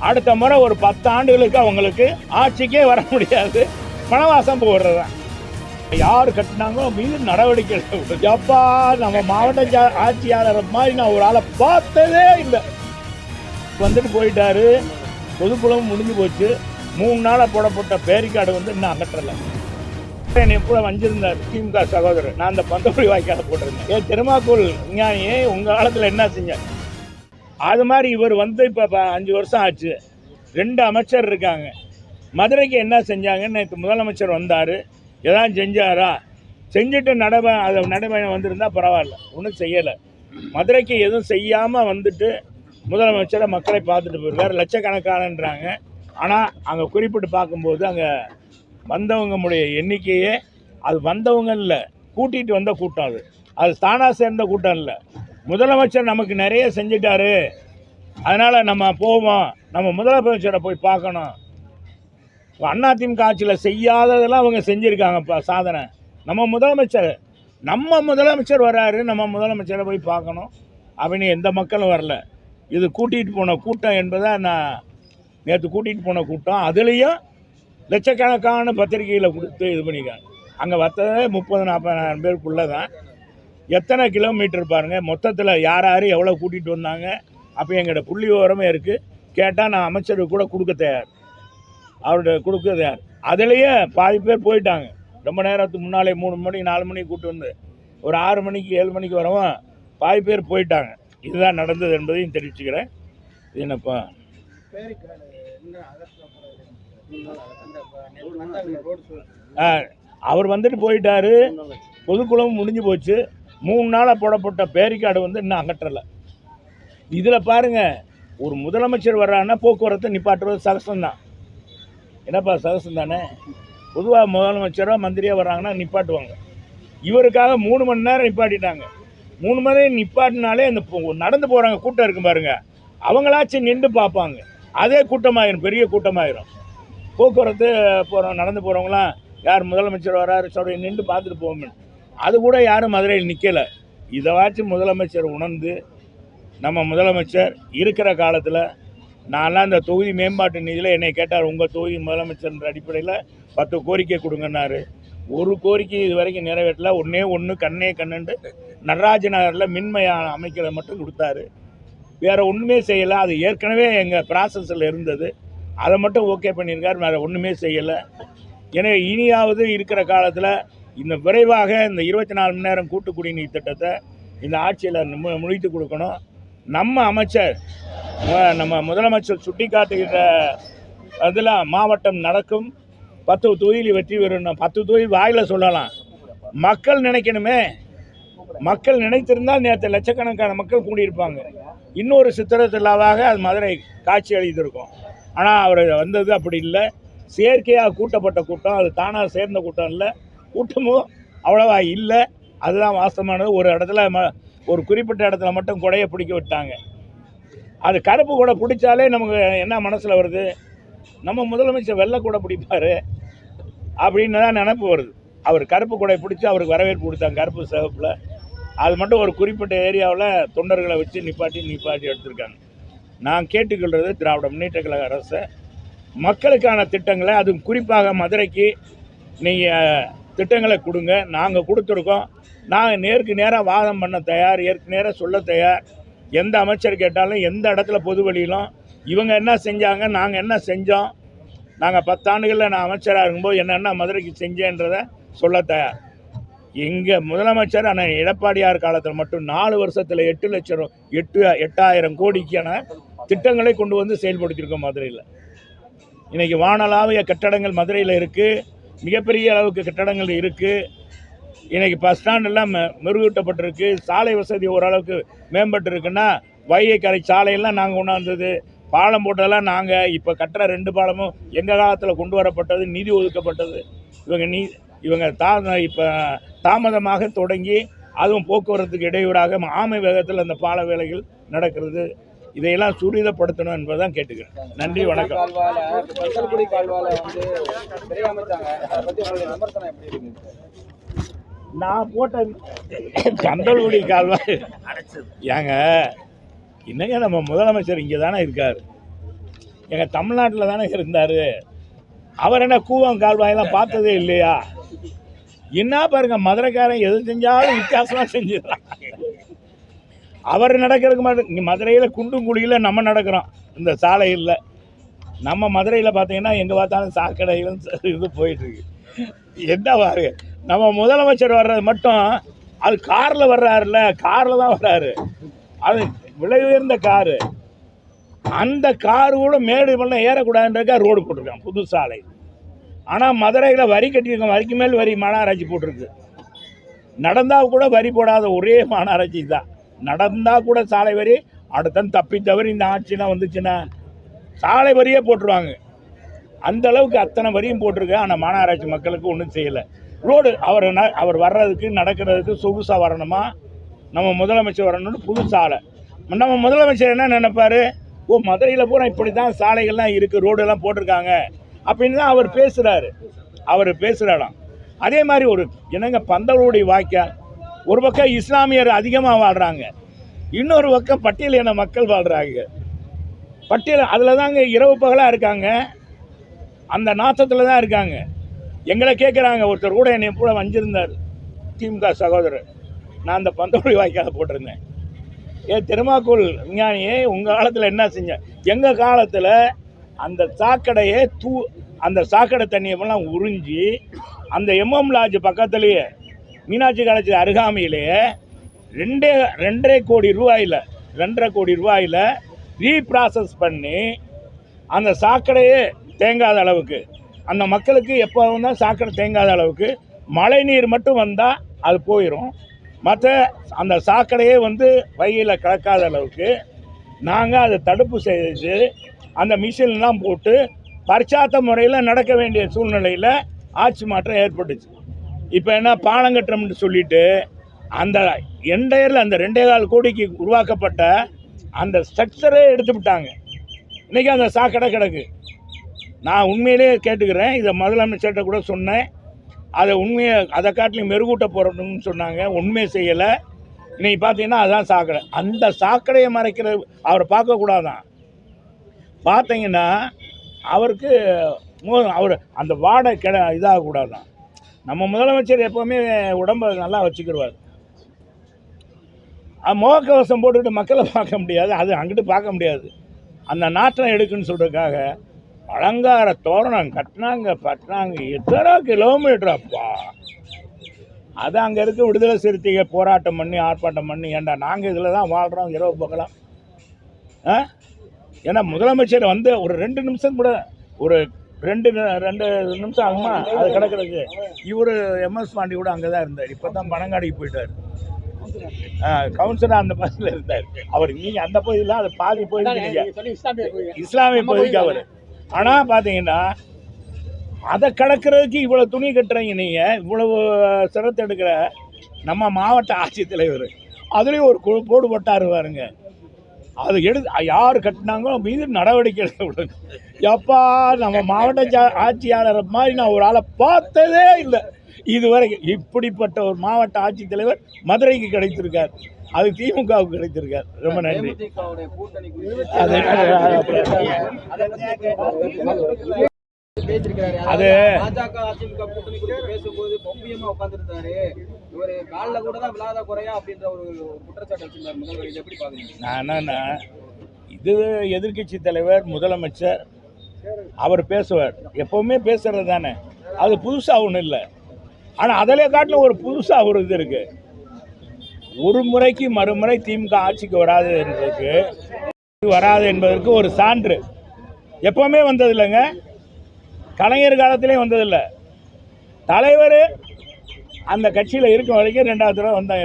அடுத்த முறை ஒரு 10 ஆண்டுகளுக்கு அவங்களுக்கு ஆட்சிக்கே வர முடியாது, பணவாசம் போடுறதுதான். யார் கட்டினாங்களோ மீது நடவடிக்கை எப்பா நம்ம மாவட்ட ஆட்சியாளர் மாதிரி நான் ஒரு ஆளை பார்த்ததே இல்லை. வந்துட்டு போயிட்டாரு, பொதுக்குழு முடிஞ்சு போச்சு. 3 நாளாக போடப்பட்ட பேரிக்காடு இன்னும் அகற்றலை. என்னை கூட வஞ்சிருந்தார் திமுக சகோதரர். நான் அந்த பந்தபுரி வாய்க்கால போட்டிருந்தேன். திருமாக்கூல் விஞ்ஞானியே உங்கள் காலத்தில் என்ன செஞ்ச அது மாதிரி இவர் இப்போ 5 வருஷம் ஆச்சு. 2 அமைச்சர் இருக்காங்க. மதுரைக்கு என்ன செஞ்சாங்கன்னு நேற்று முதலமைச்சர் வந்தார். எதாவது செஞ்சாரா? செஞ்சுட்டு நடைபயணம் வந்திருந்தா பரவாயில்ல, ஒன்றும் செய்யலை. மதுரைக்கு எதுவும் செய்யாமல் வந்துட்டு முதலமைச்சரை மக்களை பார்த்துட்டு போயிருக்கார். லட்சக்கணக்கானன்றாங்க. ஆனால் அங்கே குறிப்பிட்டு பார்க்கும்போது அங்கே வந்தவங்களுடைய எண்ணிக்கையே அது வந்தவங்க இல்லை, கூட்டிகிட்டு வந்த கூட்டம். அது தானாக சேர்ந்த கூட்டம் இல்லை. முதலமைச்சர் நமக்கு நிறைய செஞ்சிட்டாரு, அதனால் நம்ம போவோம், நம்ம முதலமைச்சரை போய் பார்க்கணும். அதிமுக ஆட்சியில் செய்யாததெல்லாம் அவங்க செஞ்சுருக்காங்கப்பா சாதனை. நம்ம முதலமைச்சர் வர்றாரு, நம்ம முதலமைச்சரை போய் பார்க்கணும் அப்படின்னு எந்த மக்களும் வரல. இது கூட்டிகிட்டு போன கூட்டம் என்பதை நான் நேற்று கூட்டிகிட்டு போன கூட்டம். அதுலேயும் லட்சக்கணக்கான பத்திரிகையில் கொடுத்து இது பண்ணிக்காங்க. அங்கே வர்த்ததே 30-40 பேருக்குள்ளே தான். எத்தனை கிலோமீட்டர் பாருங்கள். மொத்தத்தில் யார் யார் எவ்வளோ கூட்டிகிட்டு வந்தாங்க அப்போ எங்கள்கிட்ட புள்ளி விவரமே இருக்குது. கேட்டால் நான் அமைச்சருக்கு கூட கொடுக்க தயார், அவர்கிட்ட கொடுக்க தயார். அதுலேயே பாதி பேர் போயிட்டாங்க. ரொம்ப நேரத்துக்கு முன்னாலே 3 மணி 4 மணிக்கு கூப்பிட்டு வந்து ஒரு 6 மணிக்கு 7 மணிக்கு வரவும் பாதி பேர் போயிட்டாங்க. இதுதான் நடந்தது என்பதையும் தெரிவிச்சுக்கிறேன். இது என்னப்பா அவர் வந்துட்டு போயிட்டாரு, பொதுக்குழு முடிஞ்சு போச்சு. 3 நாளாக போடப்பட்ட பேரிக்காடு இன்னும் அகற்றலை. இதில் பாருங்கள், ஒரு முதலமைச்சர் வர்றாங்கன்னா போக்குவரத்தை நிப்பாட்டுறது சகசம்தான். என்னப்பா சகசம் தானே? பொதுவாக முதலமைச்சரோ மந்திரியாக வர்றாங்கன்னா நிப்பாட்டுவாங்க. இவருக்காக 3 மணி நேரம் நிப்பாட்டிட்டாங்க. 3 மணி நேரம் நிப்பாட்டினாலே இந்த நடந்து போகிறாங்க கூட்டம் இருக்கும் பாருங்கள், அவங்களாச்சும் நின்று பார்ப்பாங்க. அதே கூட்டமாயிரும், பெரிய கூட்டமாயிரும். போக்குவரத்து போகிறோம் நடந்து போகிறவங்களாம் யார் முதலமைச்சர் வராரு சொல்ற நின்று பார்த்துட்டு போவோம். அது கூட யாரும் மதுரையில் நிற்கலை. இதைவாச்சும் முதலமைச்சர் உணர்ந்து, நம்ம முதலமைச்சர் இருக்கிற காலத்தில் நான்லாம் இந்த தொகுதி மேம்பாட்டு நிதியில் என்னை கேட்டார், உங்கள் தொகுதி முதலமைச்சர் அடிப்படையில் 10 கோரிக்கை கொடுங்கன்னாரு. ஒரு கோரிக்கை இது வரைக்கும் நிறைவேற்றல. ஒன்று கண்ணே கண்ணுண்டு நடராஜ நகரில் மின்மயம் அமைக்கிறத மட்டும் கொடுத்தாரு. வேறு ஒன்றுமே செய்யலை. அது ஏற்கனவே எங்கள் ப்ராசஸில் இருந்தது, அதை மட்டும் ஓகே பண்ணியிருக்கார். வேறு ஒன்றுமே செய்யலை. எனவே இனியாவது இருக்கிற காலத்தில் இந்த விரைவாக இந்த 24 மணி நேரம் கூட்டு குடிநீர் திட்டத்தை இந்த ஆட்சியில் முடித்து கொடுக்கணும். நம்ம அமைச்சர் நம்ம முதலமைச்சர் சுட்டி காட்டுகிற அதில் மாவட்டம் நடக்கும் 10 தொகுதியில் வெற்றி பெறும். 10 தொகுதி வாயில் சொல்லலாம், மக்கள் நினைக்கணுமே. மக்கள் நினைத்திருந்தால் நேற்று லட்சக்கணக்கான மக்கள் கூடியிருப்பாங்க. இன்னொரு சித்திரத்தில்லாவாக அது மதுரை காட்சி அளித்திருக்கும். ஆனால் அவர் வந்தது அப்படி இல்லை. செயற்கையாக கூட்டப்பட்ட கூட்டம், அது தானாக சேர்ந்த கூட்டம் இல்லை. கூட்டமும் அவ்வளவா இல்லை. அதுதான் வாஸ்தவமானது. ஒரு இடத்துல ஒரு குறிப்பிட்ட இடத்துல மட்டும் கொடையை பிடிக்க விட்டாங்க. அது கருப்பு கூட பிடிச்சாலே நமக்கு என்ன மனசில் வருது, நம்ம முதலமைச்சர் வெள்ளை கூட பிடிப்பார் அப்படின்னு தான் நினப்பு வருது. அவர் கருப்பு கொடை பிடிச்சி அவருக்கு வரவேற்பு கொடுத்தாங்க கருப்பு சிவப்பில். அது மட்டும் ஒரு குறிப்பிட்ட ஏரியாவில் தொண்டர்களை வச்சு நிப்பாட்டி எடுத்திருக்காங்க. நான் கேட்டுக்கொள்வது திராவிட முன்னேற்ற கழக அரசை மக்களுக்கான திட்டங்களை, அதுவும் குறிப்பாக மதுரைக்கு நீங்கள் திட்டங்களை கொடுங்க. நாங்கள் கொடுத்துருக்கோம். நாங்கள் நேருக்கு நேராக வாதம் பண்ண தயார், ஏற்கு நேராக சொல்ல தயார். எந்த அமைச்சர் கேட்டாலும், எந்த இடத்துல பொது வழியிலும் இவங்க என்ன செஞ்சாங்க, நாங்கள் என்ன செஞ்சோம், நாங்கள் 10 ஆண்டுகளில் நான் அமைச்சராக இருக்கும்போது என்னென்ன மதுரைக்கு செஞ்சேன்றதை சொல்ல தயார். எங்கள் முதலமைச்சர் ஆனால் எடப்பாடியார் காலத்தில் மட்டும் 4 வருஷத்தில் 8,000 கோடிக்கான திட்டங்களை கொண்டு வந்து செயல்படுத்தியிருக்கோம் மதுரையில். இன்றைக்கி வானளாவிய கட்டடங்கள் மதுரையில் இருக்குது, மிகப்பெரிய அளவுக்கு கட்டடங்கள் இருக்குது. இன்றைக்கி பஸ் ஸ்டாண்டெல்லாம் மெருகூட்டப்பட்டிருக்கு, சாலை வசதி ஓரளவுக்கு மேம்பட்டு இருக்குன்னா வைகை கரை சாலையெல்லாம் நாங்கள் கொண்டாந்தது, பாலம் போட்டதெல்லாம் நாங்கள். இப்போ கட்டுற 2 பாலமும் எங்கள் காலத்தில் கொண்டு வரப்பட்டது, நிதி ஒதுக்கப்பட்டது. இவங்க இப்போ தாமதமாக தொடங்கி அதுவும் போக்குவரத்துக்கு இடையூறாக ஆமை வேகத்தில் அந்த பால வேலைகள் நடக்கிறது. இதையெல்லாம் துரிதப்படுத்தணும் என்பதான் கேட்டுக்கிறேன். நன்றி, வணக்கம். நான் போட்ட கந்தல்குடி கால்வாய் ஏங்க என்னங்க, நம்ம முதலமைச்சர் இங்கே தானே இருக்கார். எங்கள் தமிழ்நாட்டில் தானே இருந்தார், அவர் என்ன கூவம் கால்வாயெல்லாம் பார்த்ததே இல்லையா? என்ன பாருங்க, மதுரைக்காரன் எது செஞ்சாலும் வித்தியாசமாக செஞ்சிடறான். அவர் நடக்கிறதுக்கு மாட்டேன். இங்கே மதுரையில் குண்டும் குழியில் நம்ம நடக்கிறோம், இந்த சாலையில். நம்ம மதுரையில் பார்த்தீங்கன்னா எங்கே பார்த்தாலும் சாக்கடையிலும் இது போயிட்டுருக்கு. என்ன பாரு, நம்ம முதலமைச்சர் வர்றது மட்டும் அது காரில் வர்றாருல்ல, காரில் தான் வர்றாரு. அது விலை உயர்ந்த காரு. அந்த காரு கூட மேடு பண்ண ஏறக்கூடாதுன்றக்கா ரோடு போட்டிருக்கான், புது சாலை. ஆனால் மதுரையில் வரி கட்டியிருக்கோம், வரிக்கு மேல் வரி மாநகராட்சி போட்டிருக்கு. நடந்தால் கூட வரி போடாத ஒரே மாநகராட்சி தான். நடந்தால் கூட சாலை வரி, அடுத்த தப்பி தவறி இந்த ஆட்சிலாம் வந்துச்சுன்னா சாலை வரியே போட்டுருவாங்க. அந்த அளவுக்கு அத்தனை வரியும் போட்டிருக்கு. ஆனால் மாநகராட்சி மக்களுக்கு ஒன்றும் செய்யலை. ரோடு அவர் வர்றதுக்கு நடக்கிறதுக்கு சொகுசாக வரணுமா, நம்ம முதலமைச்சர் வரணும்னு புது சாலை. நம்ம முதலமைச்சர் என்ன நினைப்பார், ஓ மதுரையில் பூரா இப்படி தான் சாலைகள்லாம் இருக்குது, ரோடெல்லாம் போட்டிருக்காங்க அப்படின்னு தான் அவர் பேசுகிறாரு. அவர் பேசுகிறாராம். அதே மாதிரி ஒரு என்னங்க பந்தலூடி வாய்க்கால், ஒரு பக்கம் இஸ்லாமியர் அதிகமாக வாழ்கிறாங்க, இன்னொரு பக்கம் பட்டியலின மக்கள் வாழ்கிறாங்க. பட்டியல் அதில் தாங்க இரவு பகலாக இருக்காங்க, அந்த நாசத்தில் தான் இருக்காங்க. எங்களை கேட்குறாங்க, ஒருத்தர் கூட என்னை கூட வஞ்சிருந்தார், திமுக சகோதரர். நான் அந்த பந்தலூடி வாய்க்காலை போட்டிருந்தேன். திருமாக்கூல் விஞ்ஞானியே, உங்கள் காலத்தில் என்ன செஞ்ச? எங்கள் காலத்தில் அந்த சாக்கடையை அந்த சாக்கடை தண்ணியெல்லாம் உறிஞ்சி அந்த எம்எம் லாட்ஜ் பக்கத்துலேயே மீனாட்சி காலேஜ் அருகாமையிலேயே 2.5 கோடி ரூபாயில் ரீப்ராசஸ் பண்ணி அந்த சாக்கடையே தேங்காத அளவுக்கு, அந்த மக்களுக்கு எப்போவும் தான் சாக்கடை தேங்காத அளவுக்கு மழை நீர் மட்டும் வந்தால் அது போயிடும், மற்ற அந்த சாக்கடையே வைகையில் கலக்காத அளவுக்கு நாங்கள் அதை தடுப்பு செய்து அந்த மிஷின்லாம் போட்டு பரிச்சாத்த முறையில் நடக்க வேண்டிய சூழ்நிலையில் ஆட்சி மாற்றம் ஏற்பட்டுச்சு. இப்போ என்ன பாலங்கட்டம்னு சொல்லிட்டு அந்த எண்டையரில் அந்த 2.25 கோடிக்கு உருவாக்கப்பட்ட அந்த ஸ்ட்ரக்சரே எடுத்து விட்டாங்க. இன்றைக்கி அந்த சாக்கடை கிடக்கு. நான் உண்மையிலேயே கேட்டுக்கிறேன், இதை முதலமைச்சர்கிட்ட கூட சொன்னேன். அதை காட்டிலும் மெருகூட்ட போகிறோம்னு சொன்னாங்க, உண்மையை செய்யலை. இன்றைக்கி பார்த்தீங்கன்னா அதுதான் சாக்கடை. அந்த சாக்கடையை மறைக்கிறது அவரை பார்க்கக்கூடாதான். பார்த்தீங்கன்னா அவருக்கு அவர் அந்த வாடை இதாகக்கூடாதான். நம்ம முதலமைச்சர் எப்போவுமே உடம்பை நல்லா வச்சுக்கிடுவார். முகக்கவசம் போட்டுக்கிட்டு மக்களை பார்க்க முடியாது, அது அங்கிட்டு பார்க்க முடியாது. அந்த நாற்றம் எடுக்குன்னு சொல்கிறதுக்காக அலங்கார தோரணம் பட்டினாங்க எத்தனை கிலோமீட்டர் அப்பா. அது அங்கே இருக்க விடுதலை சிறுத்தைகள் போராட்டம் பண்ணி ஆர்ப்பாட்டம் பண்ணி, ஏண்டா நாங்கள் இதில் தான் வாழ்கிறோம் இரவு பகலாம். ஏன்னா முதலமைச்சர் ஒரு 2 நிமிஷம் கூட, ஒரு 2 நிமிஷம் ஆகுமா அது கிடக்கிறதுக்கு. இவர் எம்எஸ் பாண்டி கூட அங்கே தான் இருந்தார். இப்போ தான் பனங்காடிக்கு போயிட்டார். கவுன்சிலர் அந்த பகுதியில் இருந்தார் அவர். நீங்கள் அந்த பகுதியில் அது பாதி பகுதிக்கு இஸ்லாமிய பகுதிக்கு அவர். ஆனால் பார்த்தீங்கன்னா அதை கடக்கிறதுக்கு இவ்வளோ துணி கட்டுறீங்க. நீங்கள் இவ்வளவு சிரத்தை எடுக்கிற நம்ம மாவட்ட ஆட்சித்தலைவர் அதுலேயும் ஒரு போடு போட்டாரு பாருங்க. அது யார் கட்டினாங்களோ மீது நடவடிக்கை எடுக்க விடுங்க. எப்பா, நம்ம மாவட்ட ஆட்சியாளர் மாதிரி நான் ஒரு ஆளை பார்த்ததே இல்லை இதுவரைக்கும். இப்படிப்பட்ட ஒரு மாவட்ட ஆட்சித்தலைவர் மதுரைக்கு கிடைத்திருக்கார், அது திமுகவுக்கு கிடைத்திருக்கார். ரொம்ப நன்றி. அது பாஜக அதிமுக கூட்டணி குறித்து பேசும்போது பொம்பியமா உட்கார்ந்துருந்தாரு. இவர் கால்ல கூட தான் விழாத குறையா அப்படின்ற ஒரு குற்றச்சாட்டு வச்சிருந்தார் முதல்வர். இதை எப்படி பாக்குறீங்க? நான் என்னன்னா, இது எதிர்கட்சி தலைவர் முதலமைச்சர் அவர் பேசுவார், எப்பவுமே பேசுறது தானே, அது புதுசா ஒன்றும் இல்லை. ஆனால் அதிலே காட்டிலும் ஒரு புதுசாக ஒரு இது இருக்கு. ஒரு முறைக்கு மறுமுறை திமுக ஆட்சிக்கு வராது என்பதற்கு ஒரு சான்று. எப்பவுமே வந்தது இல்லைங்க, கலைஞர் காலத்திலையும் வந்ததில்லை. தலைவர் அந்த கட்சியில் இருக்க வரைக்கும் 2வது தடவை வந்தாங்க.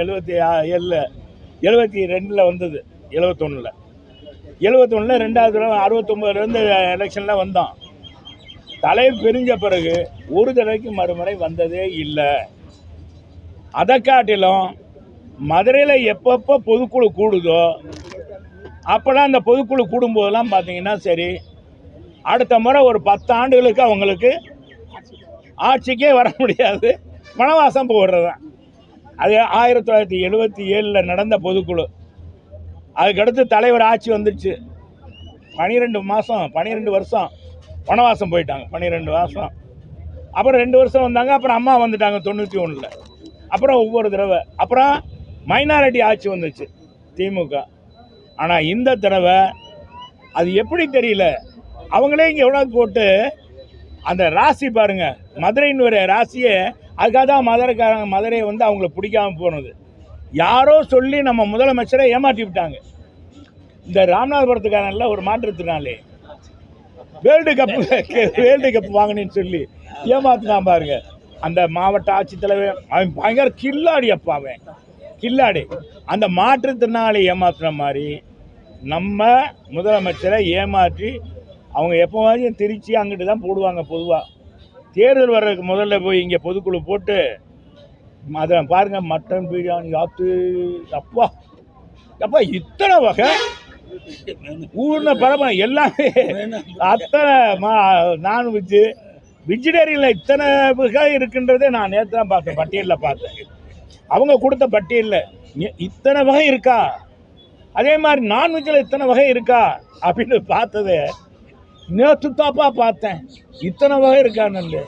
72 வந்தது, 71 2வது தடவை 69 எலெக்ஷனில் வந்தோம். தலைவர் பிரிஞ்ச பிறகு ஒரு தடவைக்கு மறுமுறை வந்ததே இல்லை. அதை காட்டிலும் மதுரையில் எப்பப்போ பொதுக்குழு கூடுதோ அப்போலாம் அந்த பொதுக்குழு கூடும்போதெல்லாம் பார்த்தீங்கன்னா சரி, அடுத்த முறை ஒரு 10 ஆண்டுகளுக்கு அவங்களுக்கு ஆட்சிக்கே வர முடியாது, வனவாசம் போடுறது தான். அது 1977 நடந்த பொதுக்குழு. அதுக்கடுத்து தலைவர் ஆட்சி வந்துடுச்சு. 12 மாதம் 12 வருஷம் வனவாசம் போயிட்டாங்க. 12 வருஷம். அப்புறம் 2 வருஷம் வந்தாங்க. அப்புறம் அம்மா வந்துட்டாங்க 91. அப்புறம் ஒவ்வொரு தடவை அப்புறம் மைனாரிட்டி ஆட்சி வந்துச்சு திமுக. ஆனால் இந்த தடவை அது எப்படி தெரியல, அவங்களே இங்கே எவ்வளோ போட்டு அந்த ராசி பாருங்கள், மதுரைன்னு ஒரு ராசியே அதுக்காக தான் மதுரையை வந்து அவங்கள பிடிக்காம போனது. யாரோ சொல்லி நம்ம முதலமைச்சரை ஏமாற்றி விட்டாங்க. இந்த ராமநாதபுரத்துக்காரன்ல ஒரு மாற்றுத்திறனாளி வேர்ல்டு கப் வாங்கினேன்னு சொல்லி ஏமாத்தினான் பாருங்க. அந்த மாவட்ட ஆட்சித்தலைவர் அவன் பயங்கர கில்லாடி. அப்பா அவன் கில்லாடி. அந்த மாற்றுத்திறனாளி ஏமாத்துன மாதிரி நம்ம முதலமைச்சரை ஏமாற்றி அவங்க எப்போவாச்சும் திருச்சி அங்கிட்டு தான் போடுவாங்க. பொதுவாக தேர்தல் வர்றதுக்கு முதல்ல போய் இங்கே பொதுக்குழு போட்டு அதை பாருங்கள், மட்டன் பிரியாணி ஆத்து அப்பா அப்பா இத்தனை வகை ஊர்ன பரம எல்லாமே அத்தனை நான்வெஜ்ஜு வெஜிடேரியனில் இத்தனை வகை இருக்குன்றதே நான் நேற்று தான் பார்த்தேன், பட்டியலில் பார்த்தேன். அவங்க கொடுத்த பட்டியலில் இத்தனை வகை இருக்கா, அதே மாதிரி நான்வெஜ்ஜில் இத்தனை வகை இருக்கா அப்படின்னு பார்த்தது நேற்று தாப்பா பார்த்தேன். இத்தனை வகை இருக்கான்னு.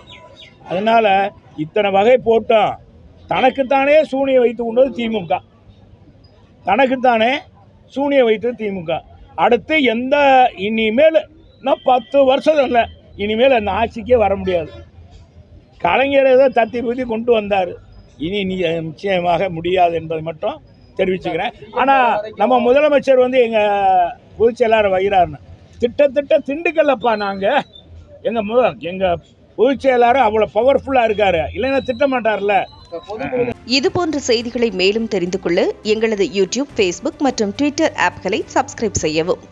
அதனால் இத்தனை வகை போட்டோம். தனக்குத்தானே சூனியை வைத்து கொண்டது திமுக. தனக்குத்தானே சூனியை வைத்தது திமுக. அடுத்து இனிமேல் இன்னும் 10 வருஷம் இல்லை, இனிமேல் அந்த ஆட்சிக்கே வர முடியாது. கலைஞரை தான் தத்தி பூத்தி கொண்டு வந்தார். இனி நிச்சயமாக முடியாது என்பதை மட்டும் தெரிவிச்சுக்கிறேன். ஆனால் நம்ம முதலமைச்சர் வந்து எங்கள் பொதுச் செயலாளர் வைகிறாருன்னு திட்டத்திட்ட திண்டுக்கல்லப்பா. நாங்கள் எங்கள் பொதுச் செயலாளர் அவ்வளோ பவர்ஃபுல்லாக இருக்கார், இல்லைன்னா திட்ட மாட்டார்ல. இது போன்ற செய்திகளை மேலும் தெரிந்து கொள்ள எங்களது யூடியூப், ஃபேஸ்புக் மற்றும் ட்விட்டர் ஆப்களை சப்ஸ்கிரைப் செய்யவும்.